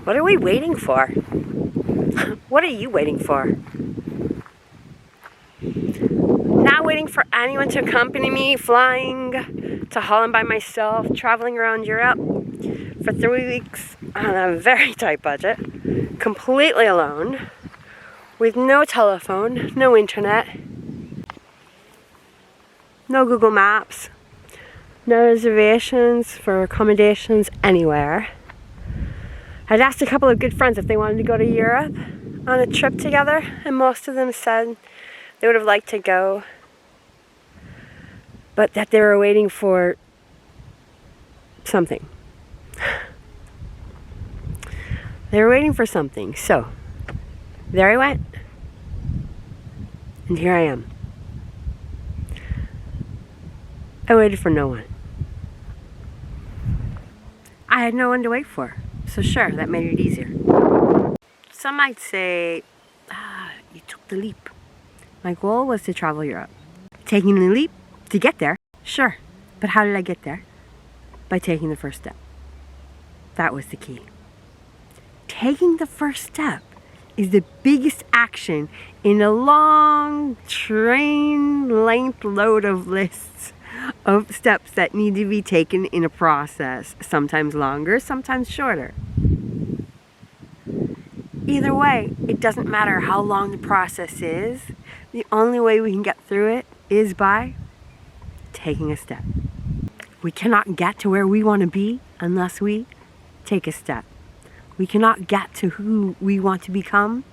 What are we waiting for? What are you waiting for? Not waiting for anyone to accompany me, flying to Holland by myself, traveling around Europe for 3 weeks on a very tight budget, completely alone, with no telephone, no internet, no Google Maps, no reservations for accommodations anywhere. I'd asked a couple of good friends if they wanted to go to Europe on a trip together, and most of them said they would have liked to go, but that they were waiting for something. They were waiting for something. So, there I went. And here I am. I waited for no one. I had no one to wait for. So sure, that made it easier. Some might say, you took the leap. My goal was to travel Europe. Taking the leap to get there, sure. But how did I get there? By taking the first step. That was the key. Taking the first step is the biggest action in a long train length load of lists of steps that need to be taken in a process, sometimes longer, sometimes shorter. Either way, it doesn't matter how long the process is. The only way we can get through it is by taking a step. We cannot get to where we want to be unless we take a step. We cannot get to who we want to become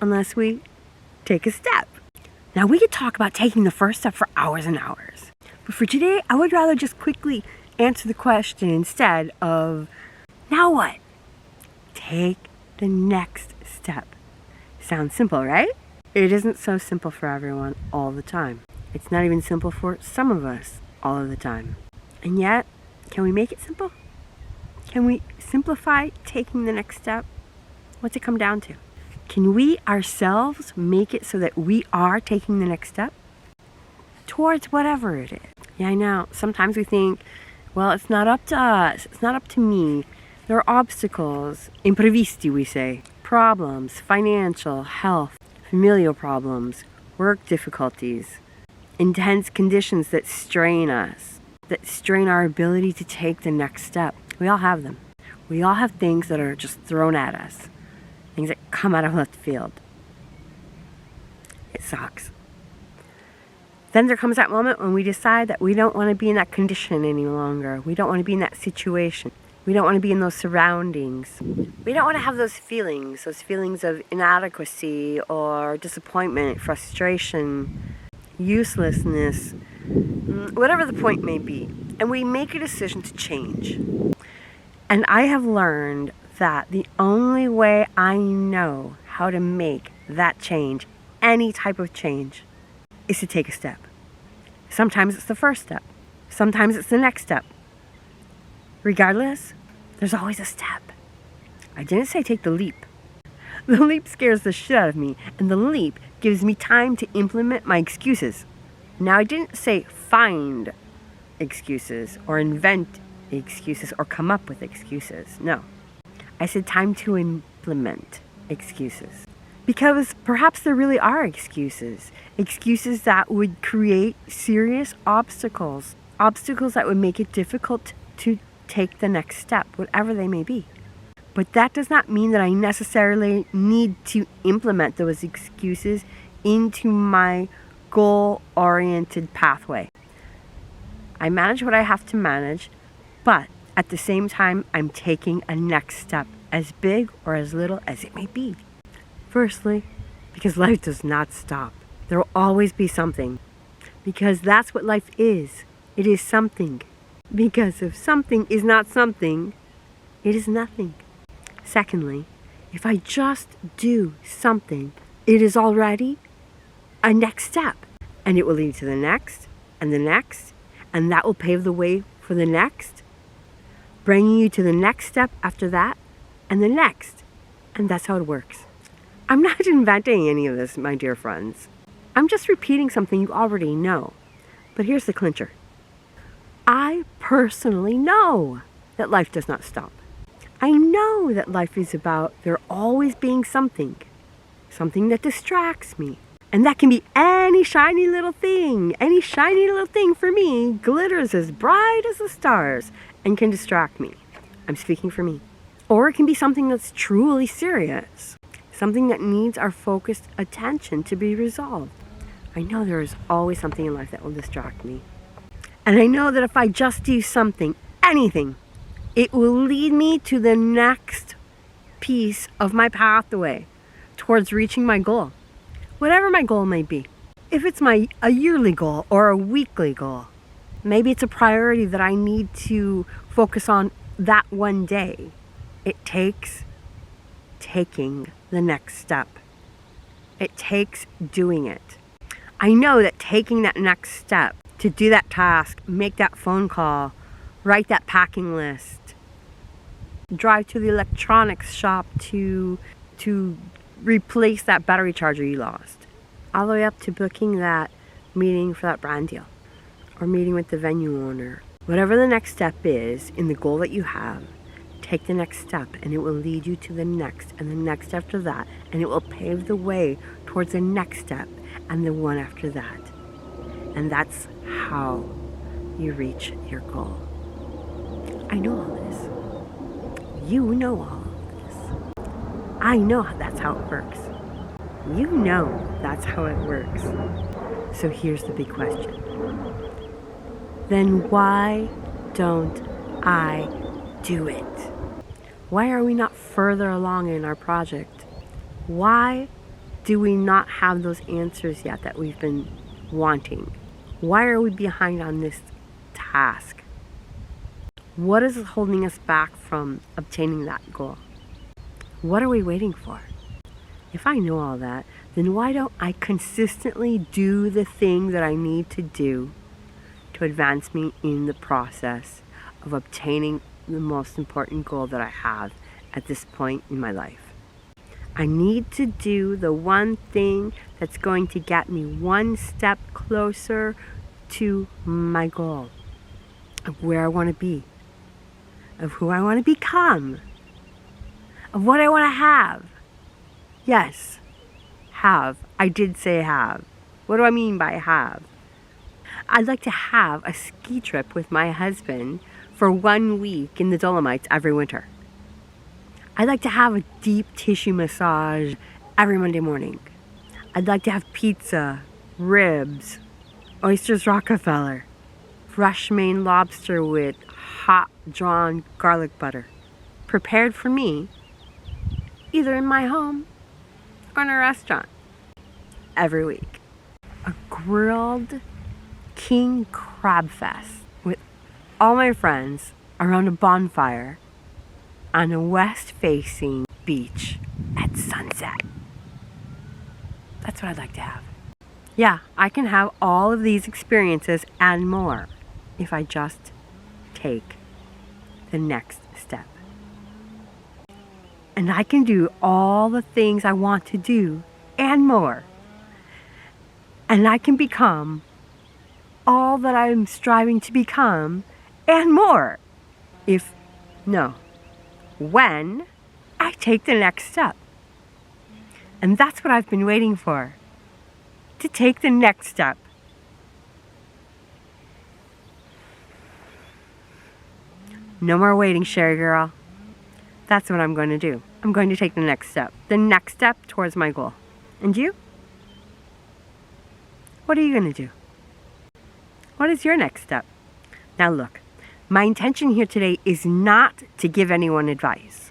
unless we take a step. Now, we could talk about taking the first step for hours and hours. But for today, I would rather just quickly answer the question instead of, now what? Take the next step. Sounds simple, right? It isn't so simple for everyone all the time. It's not even simple for some of us all of the time. And yet, can we make it simple? Can we simplify taking the next step? What's it come down to? Can we ourselves make it so that we are taking the next step towards whatever it is? Yeah, I know. Sometimes we think, well, it's not up to us. It's not up to me. There are obstacles, imprevisti we say, problems, financial, health, familial problems, work difficulties, intense conditions that strain us, that strain our ability to take the next step. We all have them. We all have things that are just thrown at us, things that come out of left field. It sucks. Then there comes that moment when we decide that we don't want to be in that condition any longer. We don't want to be in that situation. We don't want to be in those surroundings. We don't want to have those feelings of inadequacy or disappointment, frustration, uselessness, whatever the point may be. And we make a decision to change. And I have learned that the only way I know how to make that change, any type of change, is to take a step. Sometimes it's the first step. Sometimes it's the next step. Regardless, there's always a step. I didn't say take the leap. The leap scares the shit out of me, and the leap gives me time to implement my excuses. Now, I didn't say find excuses or invent excuses or come up with excuses. No. I said time to implement excuses. Because perhaps there really are excuses. Excuses that would create serious obstacles. Obstacles that would make it difficult to take the next step, whatever they may be. But that does not mean that I necessarily need to implement those excuses into my goal-oriented pathway. I manage what I have to manage, but at the same time, I'm taking a next step, as big or as little as it may be. Firstly, because life does not stop. There will always be something. Because that's what life is. It is something. Because if something is not something, it is nothing. Secondly, if I just do something, it is already a next step. And it will lead to the next, and that will pave the way for the next, bringing you to the next step after that, and the next. And that's how it works. I'm not inventing any of this, my dear friends. I'm just repeating something you already know. But here's the clincher. I personally know that life does not stop. I know that life is about there always being something that distracts me. And that can be any shiny little thing. Any shiny little thing for me glitters as bright as the stars and can distract me. I'm speaking for me. Or it can be something that's truly serious. Something that needs our focused attention to be resolved. I know there is always something in life that will distract me. And I know that if I just do something, anything, it will lead me to the next piece of my pathway towards reaching my goal. Whatever my goal may be. If it's a yearly goal or a weekly goal, maybe it's a priority that I need to focus on that one day. It takes taking the next step. It takes doing it. I know that taking that next step to do that task, make that phone call, write that packing list, drive to the electronics shop to replace that battery charger you lost, all the way up to booking that meeting for that brand deal or meeting with the venue owner. Whatever the next step is in the goal that you have, take the next step and it will lead you to the next and the next after that, and it will pave the way towards the next step and the one after that. And that's how you reach your goal. I know all this. You know all of this. I know that's how it works. You know that's how it works. So here's the big question. Then why don't I do it? Why are we not further along in our project? Why do we not have those answers yet that we've been wanting? Why are we behind on this task? What is holding us back from obtaining that goal? What are we waiting for? If I know all that, then why don't I consistently do the thing that I need to do to advance me in the process of obtaining the most important goal that I have at this point in my life? I need to do the one thing that's going to get me one step closer to my goal of where I want to be, of who I want to become, of what I want to have. Yes, have. I did say have. What do I mean by have? I'd like to have a ski trip with my husband for 1 week in the Dolomites every winter. I'd like to have a deep tissue massage every Monday morning. I'd like to have pizza, ribs, oysters Rockefeller, fresh Maine lobster with hot drawn garlic butter, prepared for me, either in my home or in a restaurant, every week. A grilled king crab fest with all my friends around a bonfire on a west-facing beach at sunset. That's what I'd like to have. Yeah, I can have all of these experiences and more if I just take the next step. And I can do all the things I want to do and more. And I can become all that I'm striving to become and more when I take the next step. And that's what I've been waiting for, to take the next step. No more waiting, Sherry girl. That's what I'm going to do. I'm going to take the next step towards my goal. And you? What are you going to do? What is your next step? Now look, my intention here today is not to give anyone advice.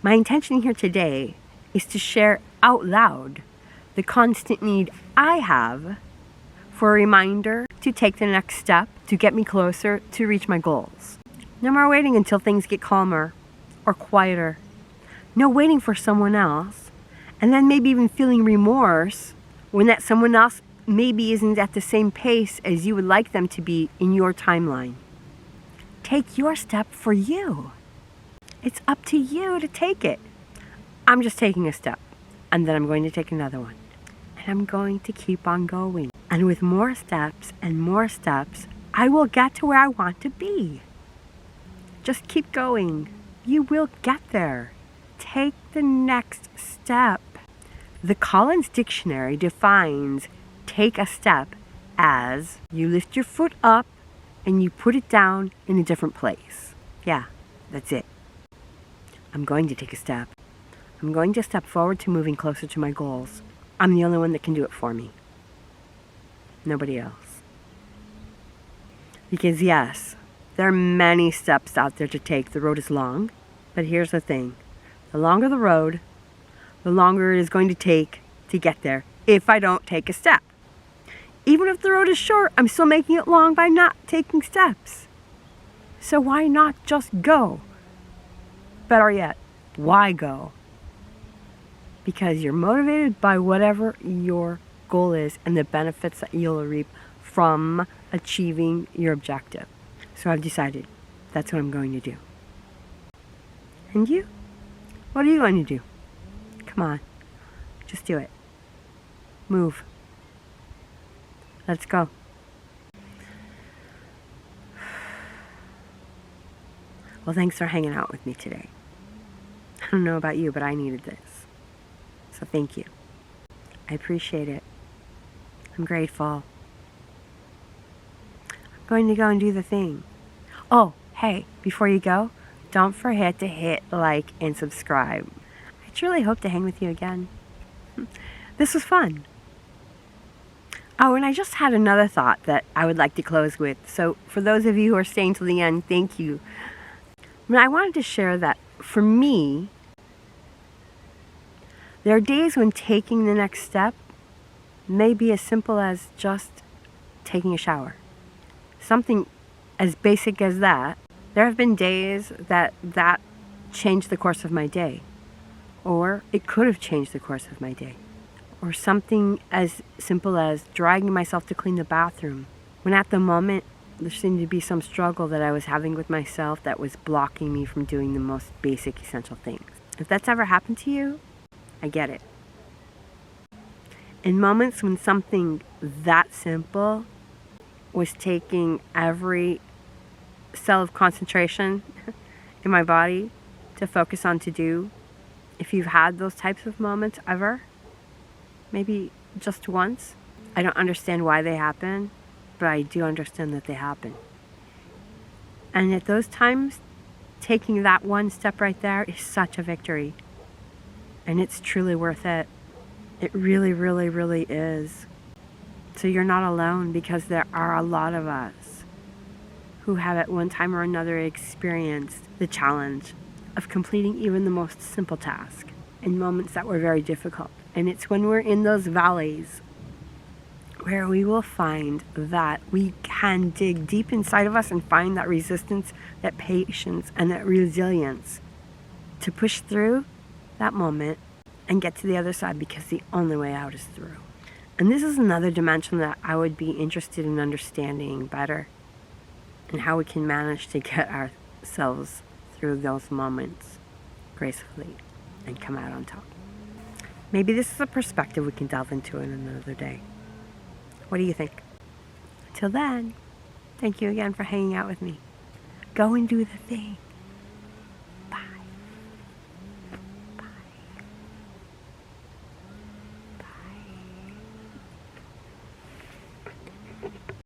My intention here today is to share out loud the constant need I have for a reminder to take the next step to get me closer to reach my goals. No more waiting until things get calmer or quieter. No waiting for someone else and then maybe even feeling remorse when that someone else maybe isn't at the same pace as you would like them to be in your timeline. Take your step for you. It's up to you to take it. I'm just taking a step, and then I'm going to take another one. And I'm going to keep on going. And with more steps and more steps, I will get to where I want to be. Just keep going. You will get there. Take the next step. The Collins Dictionary defines take a step as you lift your foot up and you put it down in a different place. Yeah, that's it. I'm going to take a step. I'm going to step forward to moving closer to my goals. I'm the only one that can do it for me. Nobody else. Because yes, there are many steps out there to take. The road is long, but here's the thing. The longer the road, the longer it is going to take to get there if I don't take a step. Even if the road is short, I'm still making it long by not taking steps. So why not just go? Better yet, why go? Because you're motivated by whatever your goal is and the benefits that you'll reap from achieving your objective. So I've decided that's what I'm going to do. And you? What are you going to do? Come on, just do it. Move. Let's go. Well, thanks for hanging out with me today. I don't know about you, but I needed this. So thank you. I appreciate it. I'm grateful. I'm going to go and do the thing. Oh, hey, before you go, don't forget to hit like and subscribe. I truly hope to hang with you again. This was fun. Oh, and I just had another thought that I would like to close with. So for those of you who are staying till the end, thank you. I wanted to share that for me, there are days when taking the next step may be as simple as just taking a shower. Something as basic as that. There have been days that changed the course of my day. Or it could have changed the course of my day. Or something as simple as dragging myself to clean the bathroom, when at the moment there seemed to be some struggle that I was having with myself that was blocking me from doing the most basic, essential things. If that's ever happened to you, I get it. In moments when something that simple was taking every cell of concentration in my body to focus on to do, if you've had those types of moments ever, maybe just once, I don't understand why they happen, but I do understand that they happen. And at those times, taking that one step right there is such a victory. And it's truly worth it. It really, really, really is. So you're not alone, because there are a lot of us who have at one time or another experienced the challenge of completing even the most simple task in moments that were very difficult. And it's when we're in those valleys where we will find that we can dig deep inside of us and find that resistance, that patience, and that resilience to push through that moment and get to the other side, because the only way out is through. And this is another dimension that I would be interested in understanding better, and how we can manage to get ourselves through those moments gracefully and come out on top. Maybe this is a perspective we can delve into in another day. What do you think? Till then, thank you again for hanging out with me. Go and do the thing.